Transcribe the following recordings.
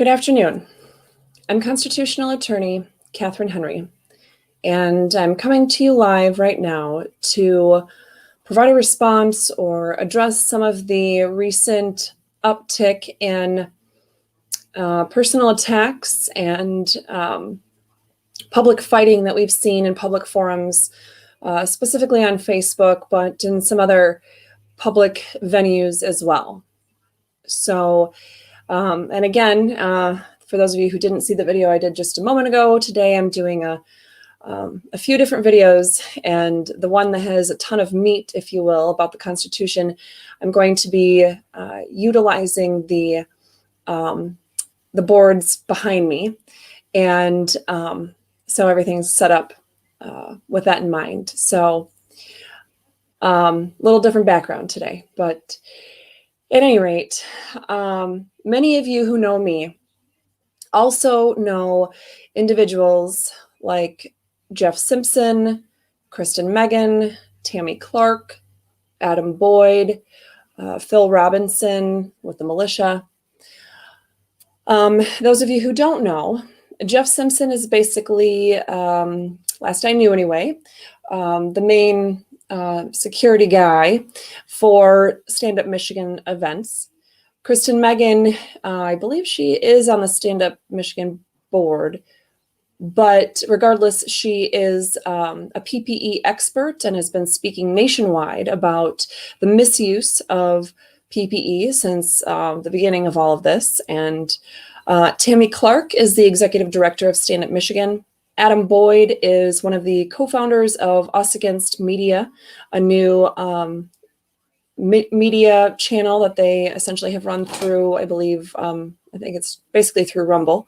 Good afternoon. I'm constitutional attorney Catherine Henry, and I'm coming to you live right now to provide a response or address some of the recent uptick in personal attacks and public fighting that we've seen in public forums, specifically on Facebook, but in some other public venues as well. So, and again, for those of you who didn't see the video I did just a moment ago, today I'm doing a few different videos, and the one that has a ton of meat, if you will, about the Constitution, I'm going to be utilizing the boards behind me, and so everything's set up with that in mind. So, little different background today, but at any rate, many of you who know me also know individuals like Jeff Simpson, Kristen Megan, Tammy Clark, Adam Boyd, Phil Robinson with the militia. Those of you who don't know, Jeff Simpson is basically, last I knew anyway, the main security guy for Stand Up Michigan events. Kristen Megan, I believe she is on the Stand Up Michigan board, but regardless, she is a PPE expert and has been speaking nationwide about the misuse of PPE since the beginning of all of this. And Tammy Clark is the executive director of Stand Up Michigan. Adam Boyd is one of the co-founders of Us Against Media, a new media channel that they essentially have run through, I believe, I think it's basically through Rumble.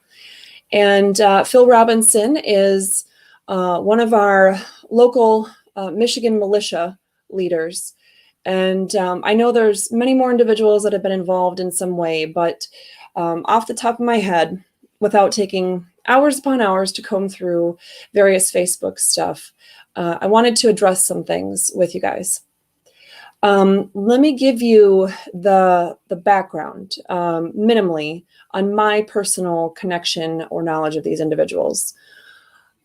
And Phil Robinson is one of our local Michigan militia leaders. And I know there's many more individuals that have been involved in some way, but off the top of my head, without taking hours upon hours to comb through various Facebook stuff, I wanted to address some things with you guys. Let me give you the background, minimally, on my personal connection or knowledge of these individuals.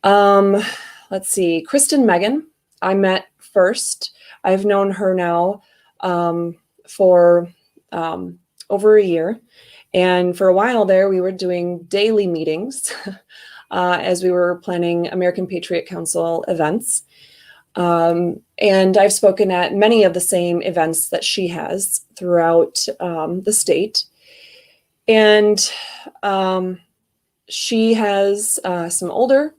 Let's see, Kristen Megan, I met first. I've known her now for over a year. And for a while there, we were doing daily meetings as we were planning American Patriot Council events. And I've spoken at many of the same events that she has throughout the state. And she has some older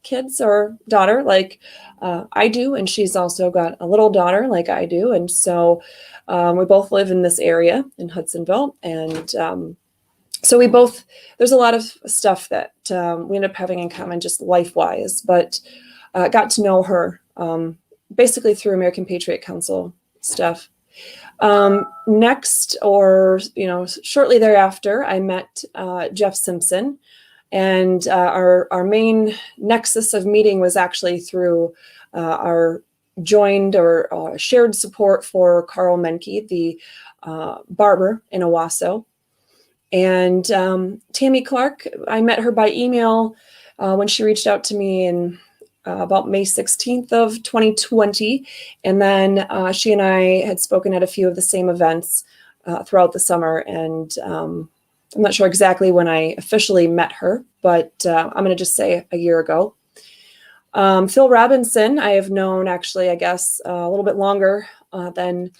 kids or daughter like I do, and she's also got a little daughter like I do. And so we both live in this area in Hudsonville. And so there's a lot of stuff that we end up having in common just life-wise, but got to know her basically through American Patriot Council stuff. Next, or shortly thereafter, I met Jeff Simpson, and our main nexus of meeting was actually through our joined or shared support for Carl Menke, the barber in Owasso. And Tammy Clark, I met her by email when she reached out to me in about May 16th of 2020. And then she and I had spoken at a few of the same events throughout the summer. And I'm not sure exactly when I officially met her, but I'm going to just say a year ago. Phil Robinson, I have known actually, I guess, a little bit longer than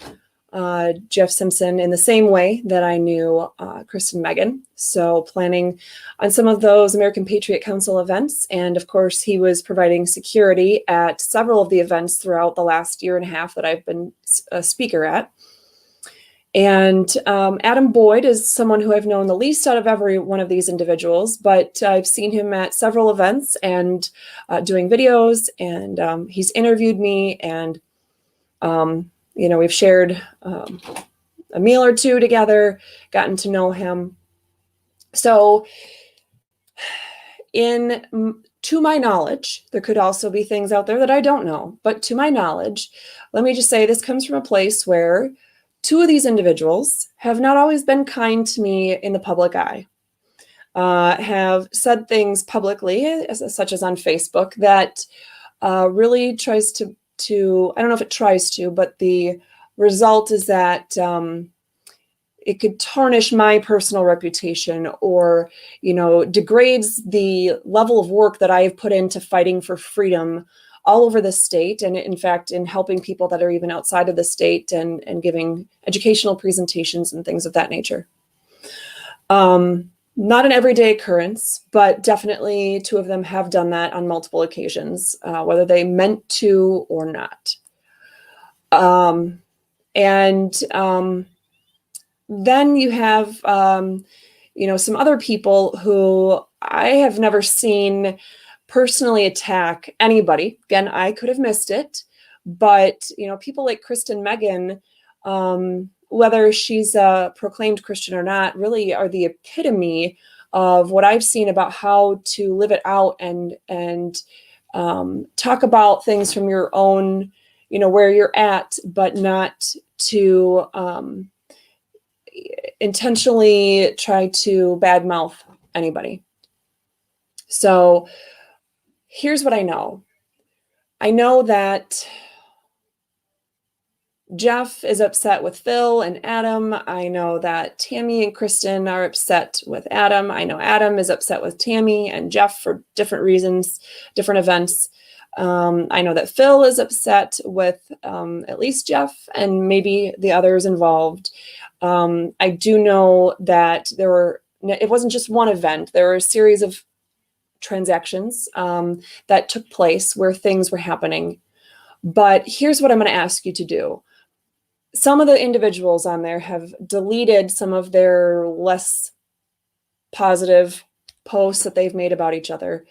Jeff Simpson, in the same way that I knew Kristen Megan. So planning on some of those American Patriot Council events. And of course, he was providing security at several of the events throughout the last year and a half that I've been a speaker at. And Adam Boyd is someone who I've known the least out of every one of these individuals, but I've seen him at several events and doing videos, and he's interviewed me, and we've shared a meal or two together, gotten to know him. So to my knowledge, there could also be things out there that I don't know, but to my knowledge, let me just say this comes from a place where two of these individuals have not always been kind to me in the public eye. have said things publicly, such as on Facebook, that really tries to, I don't know if it tries to, but the result is that it could tarnish my personal reputation, or, degrades the level of work that I have put into fighting for freedom all over the state. And in fact, in helping people that are even outside of the state, and giving educational presentations and things of that nature. Not an everyday occurrence, but definitely two of them have done that on multiple occasions, whether they meant to or not. Then you have, some other people who I have never seen personally attack anybody. Again, I could have missed it, but, people like Kristen Megan, whether she's a proclaimed Christian or not, really are the epitome of what I've seen about how to live it out, and talk about things from your own, where you're at, but not to intentionally try to badmouth anybody. So here's what I know. I know that Jeff is upset with Phil and Adam. I know that Tammy and Kristen are upset with Adam. I know Adam is upset with Tammy and Jeff for different reasons, different events. I know that Phil is upset with at least Jeff and maybe the others involved. I do know that it wasn't just one event. There were a series of transactions that took place where things were happening. But here's what I'm going to ask you to do. Some of the individuals on there have deleted some of their less positive posts that they've made about each other.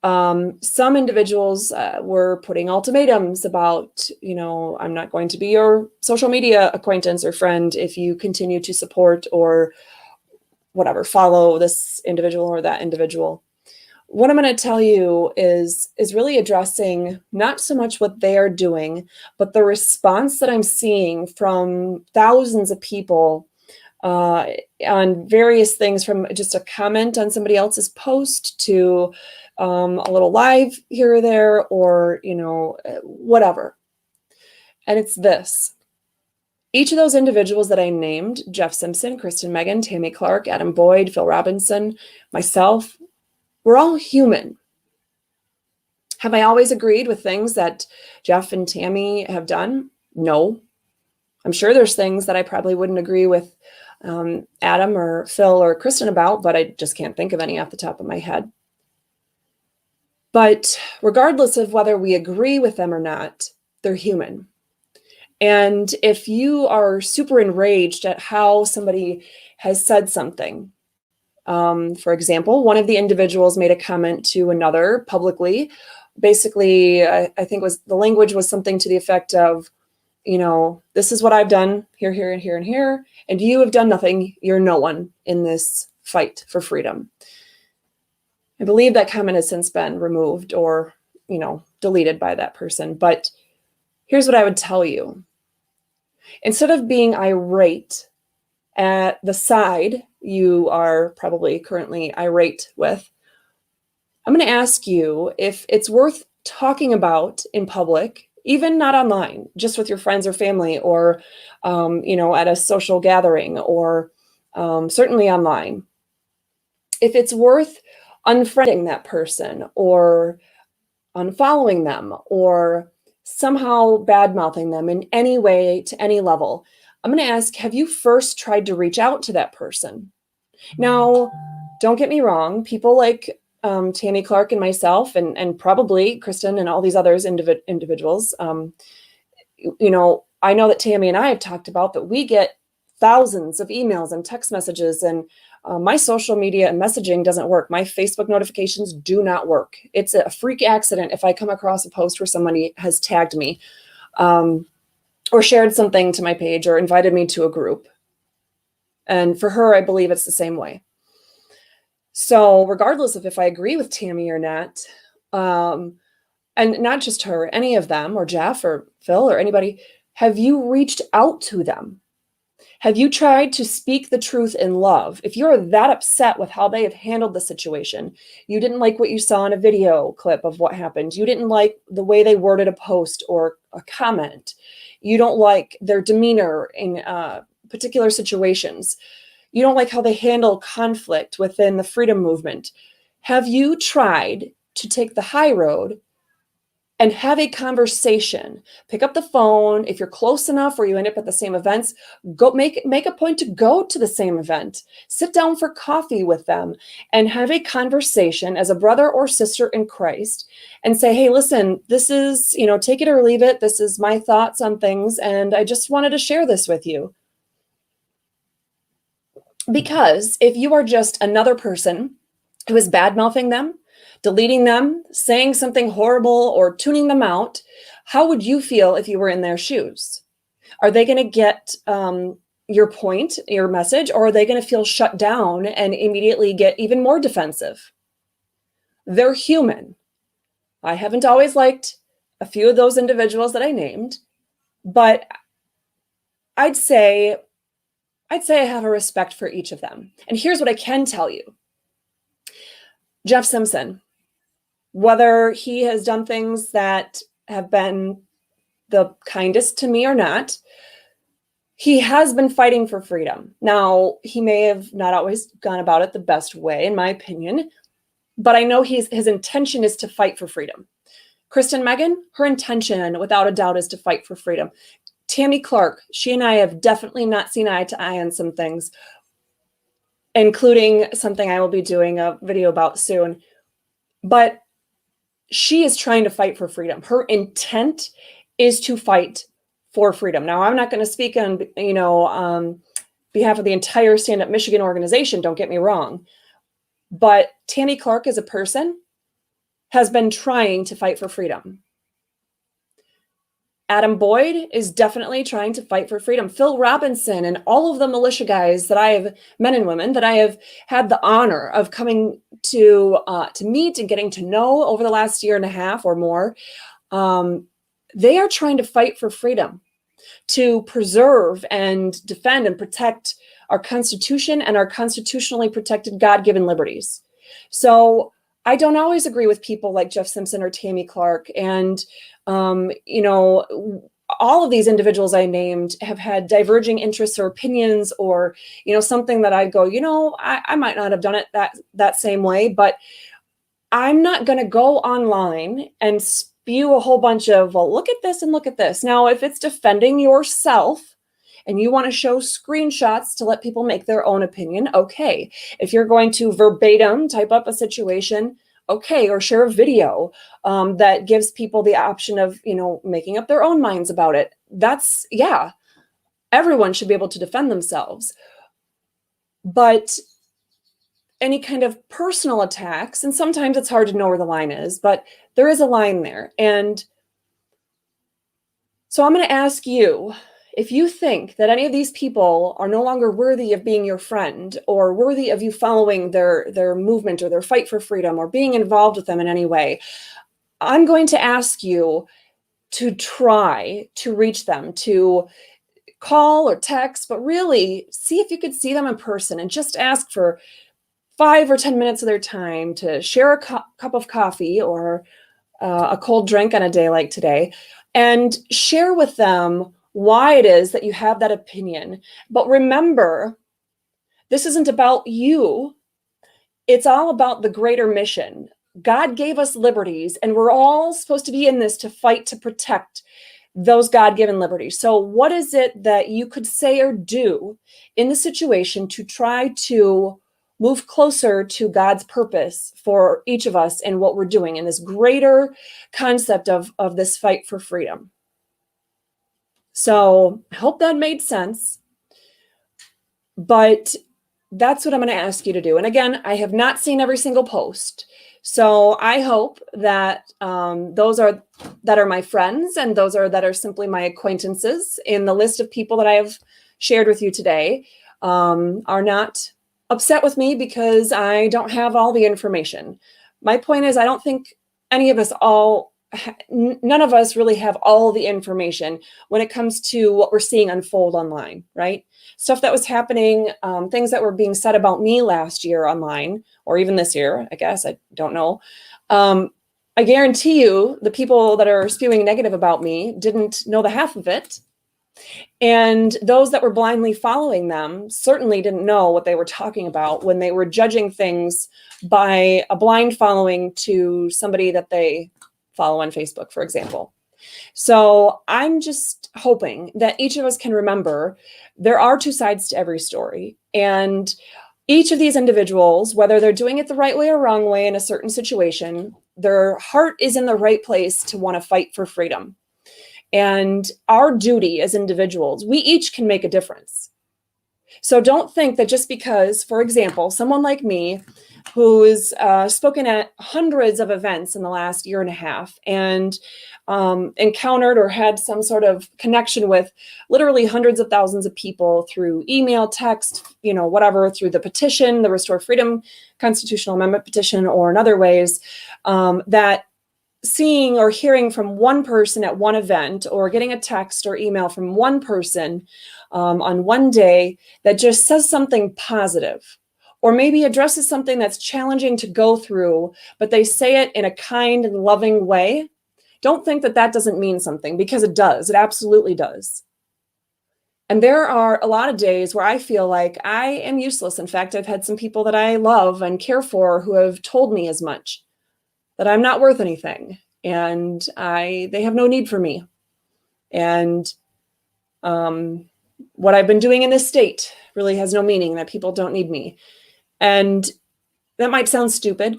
Some individuals were putting ultimatums about, I'm not going to be your social media acquaintance or friend if you continue to support or whatever, follow this individual or that individual. What I'm going to tell you is really addressing not so much what they are doing, but the response that I'm seeing from thousands of people on various things, from just a comment on somebody else's post to a little live here or there, or, whatever. And it's this. Each of those individuals that I named, Jeff Simpson, Kristen Megan, Tammy Clark, Adam Boyd, Phil Robinson, myself, we're all human. Have I always agreed with things that Jeff and Tammy have done? No. I'm sure there's things that I probably wouldn't agree with Adam or Phil or Kristen about, but I just can't think of any off the top of my head. But regardless of whether we agree with them or not, they're human. And if you are super enraged at how somebody has said something, for example, one of the individuals made a comment to another publicly. Basically, I think the language was something to the effect of, this is what I've done here, here, and here, and here, and you have done nothing. You're no one in this fight for freedom. I believe that comment has since been removed or, deleted by that person. But here's what I would tell you. Instead of being irate at the side you are probably currently irate with, I'm going to ask you if it's worth talking about in public, even not online, just with your friends or family, or, at a social gathering, or certainly online. If it's worth unfriending that person, or unfollowing them, or somehow bad-mouthing them in any way to any level, I'm going to ask, have you first tried to reach out to that person? Now, don't get me wrong, people like Tammy Clark and myself, and probably Kristen and all these others individuals, I know that Tammy and I have talked about that we get thousands of emails and text messages, and my social media and messaging doesn't work. My Facebook notifications do not work. It's a freak accident if I come across a post where somebody has tagged me or shared something to my page or invited me to a group. And for her, I believe it's the same way. So regardless of if I agree with Tammy or not, and not just her, any of them, or Jeff or Phil or anybody, have you reached out to them? Have you tried to speak the truth in love? If you're that upset with how they have handled the situation, you didn't like what you saw in a video clip of what happened, you didn't like the way they worded a post or a comment, you don't like their demeanor in particular situations, you don't like how they handle conflict within the freedom movement, have you tried to take the high road and have a conversation? Pick up the phone. If you're close enough where you end up at the same events, go make a point to go to the same event. Sit down for coffee with them and have a conversation as a brother or sister in Christ and say, hey, listen, this is, take it or leave it. This is my thoughts on things, and I just wanted to share this with you. Because if you are just another person who is bad-mouthing them, deleting them, saying something horrible, or tuning them out, how would you feel if you were in their shoes? Are they going to get your point, your message, or are they going to feel shut down and immediately get even more defensive? They're human. I haven't always liked a few of those individuals that I named, but I'd say I have a respect for each of them. And here's what I can tell you. Jeff Simpson, whether he has done things that have been the kindest to me or not, he has been fighting for freedom. Now, he may have not always gone about it the best way, in my opinion, but I know his intention is to fight for freedom. Kristen Megan, her intention, without a doubt, is to fight for freedom. Tammy Clark, she and I have definitely not seen eye to eye on some things, including something I will be doing a video about soon. But she is trying to fight for freedom. Her intent is to fight for freedom. Now, I'm not going to speak on, behalf of the entire Stand Up Michigan organization, don't get me wrong. But Tammy Clark as a person has been trying to fight for freedom. Adam Boyd is definitely trying to fight for freedom. Phil Robinson and all of the militia guys that I have, men and women, that I have had the honor of coming to meet and getting to know over the last year and a half or more, they are trying to fight for freedom, to preserve and defend and protect our Constitution and our constitutionally protected God-given liberties. So I don't always agree with people like Jeff Simpson or Tammy Clark. And, all of these individuals I named have had diverging interests or opinions, or, something that I go, I might not have done it that same way, but I'm not going to go online and spew a whole bunch of, well, look at this and look at this. Now, if it's defending yourself and you want to show screenshots to let people make their own opinion, okay. If you're going to verbatim type up a situation, okay, or share a video that gives people the option of, making up their own minds about it. That's, yeah, everyone should be able to defend themselves. But any kind of personal attacks, and sometimes it's hard to know where the line is, but there is a line there. And so I'm going to ask you, if you think that any of these people are no longer worthy of being your friend or worthy of you following their movement or their fight for freedom or being involved with them in any way, I'm going to ask you to try to reach them, to call or text, but really see if you could see them in person and just ask for 5 or 10 minutes of their time to share a cup of coffee or a cold drink on a day like today, and share with them why it is that you have that opinion. But remember, this isn't about you. It's all about the greater mission. God gave us liberties, and we're all supposed to be in this to fight to protect those God-given liberties. So what is it that you could say or do in the situation to try to move closer to God's purpose for each of us and what we're doing in this greater concept of this fight for freedom? So I hope that made sense, but that's what I'm going to ask you to do. And again, I have not seen every single post. So I hope that those that are my friends and those that are simply my acquaintances in the list of people that I have shared with you today are not upset with me because I don't have all the information. My point is, I don't think any of us all none of us really have all the information when it comes to what we're seeing unfold online, right? Stuff that was happening, things that were being said about me last year online, or even this year, I guess, I don't know. I guarantee you the people that are spewing negative about me didn't know the half of it. And those that were blindly following them certainly didn't know what they were talking about when they were judging things by a blind following to somebody that they follow on Facebook, for example. So I'm just hoping that each of us can remember there are two sides to every story. And each of these individuals, whether they're doing it the right way or wrong way in a certain situation, their heart is in the right place to want to fight for freedom. And our duty as individuals, we each can make a difference. So don't think that just because, for example, someone like me who's spoken at hundreds of events in the last year and a half and encountered or had some sort of connection with literally hundreds of thousands of people through email, text, whatever, through the petition, the Restore Freedom Constitutional Amendment petition, or in other ways, that seeing or hearing from one person at one event or getting a text or email from one person on one day that just says something positive, or maybe addresses something that's challenging to go through, but they say it in a kind and loving way, don't think that that doesn't mean something, because it does. It absolutely does. And there are a lot of days where I feel like I am useless. In fact, I've had some people that I love and care for who have told me as much, that I'm not worth anything, and they have no need for me. And what I've been doing in this state really has no meaning, that people don't need me. And that might sound stupid,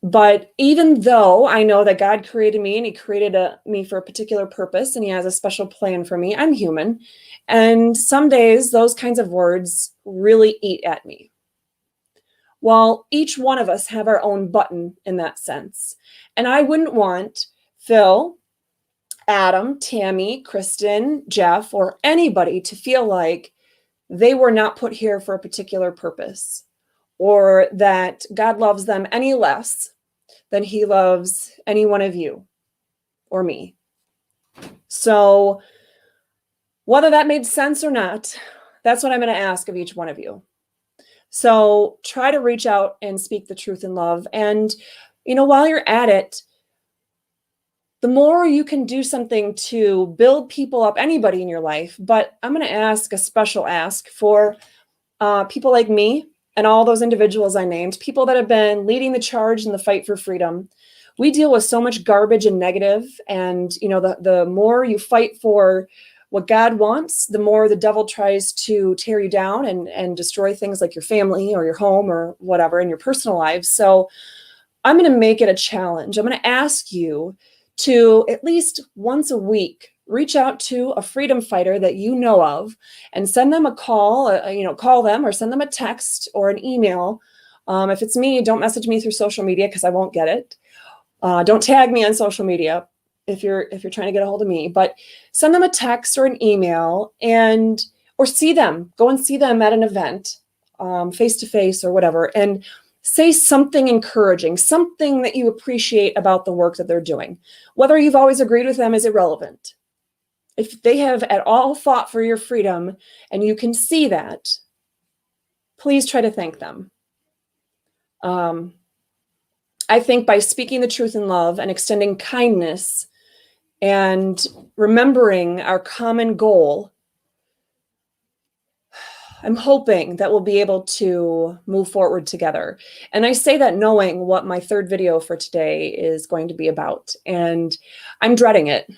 but even though I know that God created me and he created me for a particular purpose and he has a special plan for me, I'm human. And some days those kinds of words really eat at me. Well, each one of us have our own button in that sense. And I wouldn't want Phil, Adam, Tammy, Kristen, Jeff, or anybody to feel like they were not put here for a particular purpose, or that God loves them any less than he loves any one of you or me. So whether that made sense or not, that's what I'm going to ask of each one of you. So try to reach out and speak the truth in love. And, while you're at it, the more you can do something to build people up, anybody in your life, but I'm going to ask a special ask for people like me and all those individuals I named, people that have been leading the charge in the fight for freedom. We deal with so much garbage and negative, and the more you fight for what God wants, the more the devil tries to tear you down and destroy things like your family or your home or whatever in your personal lives. So I'm going to make it a challenge. I'm going to ask you to at least once a week reach out to a freedom fighter that you know of and send them a call, call them or send them a text or an email. If it's me, don't message me through social media because I won't get it. Don't tag me on social media if you're trying to get a hold of me, but send them a text or an email or see them, go and see them at an event, face to face or whatever, and say something encouraging, something that you appreciate about the work that they're doing. Whether you've always agreed with them is irrelevant. If they have at all fought for your freedom and you can see that, please try to thank them. I think by speaking the truth in love and extending kindness and remembering our common goal, I'm hoping that we'll be able to move forward together. And I say that knowing what my third video for today is going to be about. And I'm dreading it.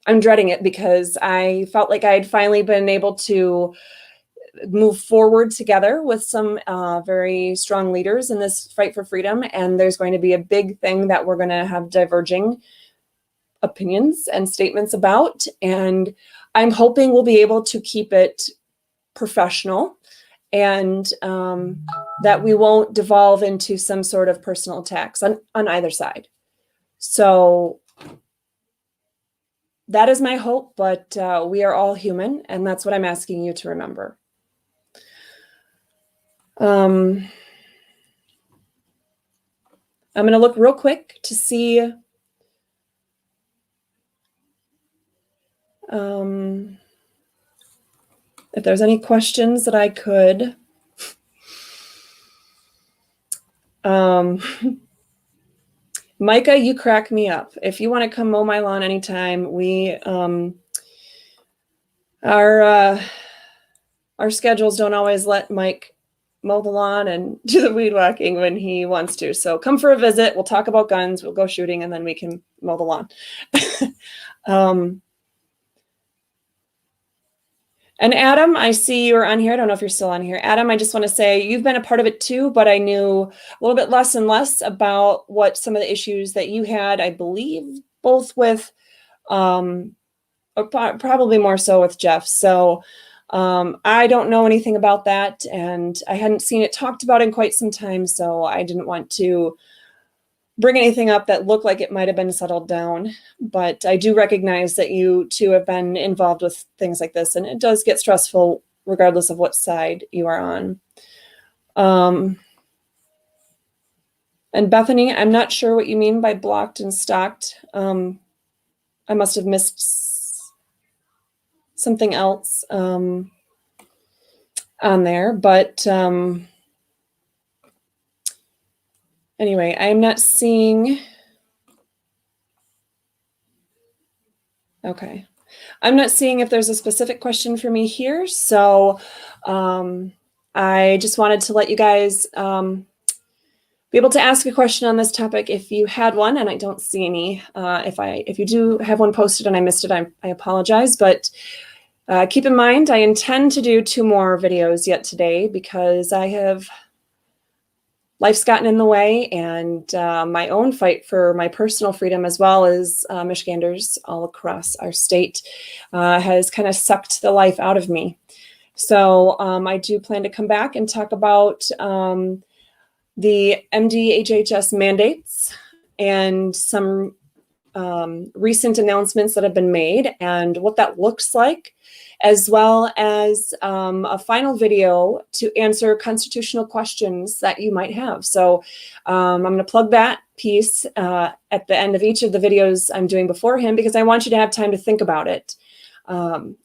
I'm dreading it because I felt like I had finally been able to move forward together with some very strong leaders in this fight for freedom. And there's going to be a big thing that we're going to have diverging opinions and statements about. And I'm hoping we'll be able to keep it professional and that we won't devolve into some sort of personal attacks on either side. So that is my hope, but we are all human, and that's what I'm asking you to remember. I'm going to look real quick to see If there's any questions that I could. Micah, you crack me up. If you want to come mow my lawn anytime, our schedules don't always let Mike mow the lawn and do the weed whacking when he wants to. So come for a visit. We'll talk about guns. We'll go shooting, and then we can mow the lawn. And Adam, I see you're on here. I don't know if you're still on here. Adam, I just want to say you've been a part of it too, but I knew a little bit less and less about what some of the issues that you had, I believe, both with, or probably more so with Jeff. So I don't know anything about that, and I hadn't seen it talked about in quite some time, so I didn't want to bring anything up that looked like it might have been settled down. But I do recognize that you two have been involved with things like this, and it does get stressful regardless of what side you are on. And Bethany, I'm not sure what you mean by blocked and stalked. I must have missed something else on there, but anyway, I'm not seeing. Okay. I'm not seeing if there's a specific question for me here. So I just wanted to let you guys be able to ask a question on this topic if you had one, and I don't see any. If you do have one posted and I missed it, I apologize. But keep in mind, I intend to do 2 more videos yet today because life's gotten in the way, and my own fight for my personal freedom, as well as Michiganders all across our state, has kind of sucked the life out of me. So I do plan to come back and talk about the MDHHS mandates and some recent announcements that have been made and what that looks like, as well as a final video to answer constitutional questions that you might have. So I'm going to plug that piece at the end of each of the videos I'm doing beforehand, because I want you to have time to think about it.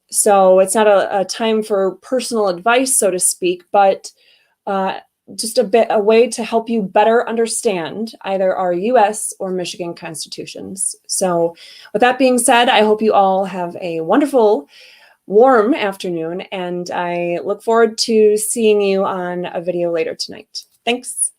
So it's not a time for personal advice, so to speak, but just a way to help you better understand either our US or Michigan constitutions. So with that being said, I hope you all have a wonderful, warm afternoon, and I look forward to seeing you on a video later tonight. Thanks.